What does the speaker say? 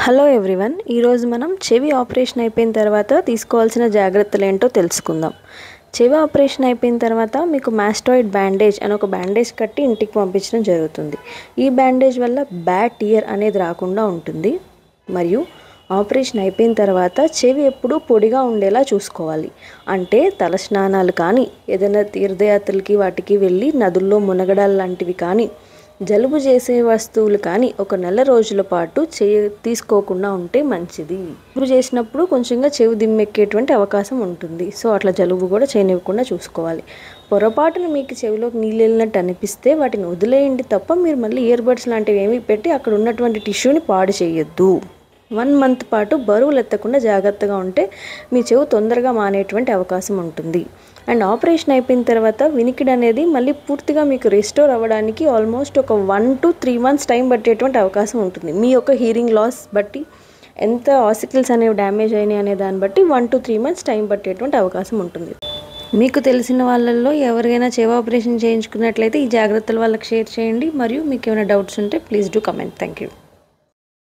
Hello everyone, ఈరోజు మనం చెవి ఆపరేషన్ అయిపోయిన తర్వాత తీసుకోవాల్సిన జాగ్రత్తలు ఏంటో తెలుసుకుందాం. చెవి ఆపరేషన్ అయిపోయిన తర్వాత మీకు మాస్టాయిడ్ బ్యాండేజ్ అని ఒక బ్యాండేజ్ కట్టి ఇంటికి పంపించడం జరుగుతుంది. ఈ బ్యాండేజ్ వల్ల బ్యాట్ ఇయర్ అనేది రాకుండా ఉంటుంది. మరియు ఆపరేషన్ అయిపోయిన తర్వాత చెవి ఎప్పుడూ పొడిగా ఉండేలా చూసుకోవాలి. అంటే తల స్నానాలు కానీ, ఏదైనా తీర్థయాత్రలకి వాటికి వెళ్ళి నదుల్లో మునగడాలు లాంటివి కానీ, జలుబు చేసే వస్తువులు కానీ ఒక నెల రోజుల పాటు తీసుకోకుండా ఉంటే మంచిది. జలుబు చేసినప్పుడు కొంచెంగా చెవి దిమ్మెక్కేటువంటి అవకాశం ఉంటుంది. సో అట్లా జలుబు కూడా చేయనివ్వకుండా చూసుకోవాలి. పొరపాటున మీకు చెవిలోకి నీళ్ళు వెళ్ళినట్టు అనిపిస్తే వాటిని వదిలేయండి తప్ప మీరు మళ్ళీ ఇయర్ బడ్స్ లాంటివి ఏమీ పెట్టి అక్కడ ఉన్నటువంటి టిష్యూని పాడు చేయొద్దు. 1 మంత్ పాటు బరువులు ఎత్తకుండా జాగ్రత్తగా ఉంటే మీ చెవి తొందరగా మానేటువంటి అవకాశం ఉంటుంది. అండ్ ఆపరేషన్ అయిపోయిన తర్వాత వినికిడి అనేది మళ్ళీ పూర్తిగా మీకు రిస్టోర్ అవ్వడానికి ఆల్మోస్ట్ ఒక 1 to 3 months టైం పట్టేటువంటి అవకాశం ఉంటుంది. మీ యొక్క హీరింగ్ లాస్ బట్టి, ఎంత ఆసికల్స్ అనేవి డ్యామేజ్ అయినాయి అనే దాన్ని బట్టి 1 to 3 months టైం పట్టేటువంటి అవకాశం ఉంటుంది. మీకు తెలిసిన వాళ్ళల్లో ఎవరికైనా చెవి ఆపరేషన్ చేయించుకున్నట్లయితే ఈ జాగ్రత్తలు వాళ్ళకి షేర్ చేయండి. మరియు మీకు ఏమైనా డౌట్స్ ఉంటే please do comment. Thank you.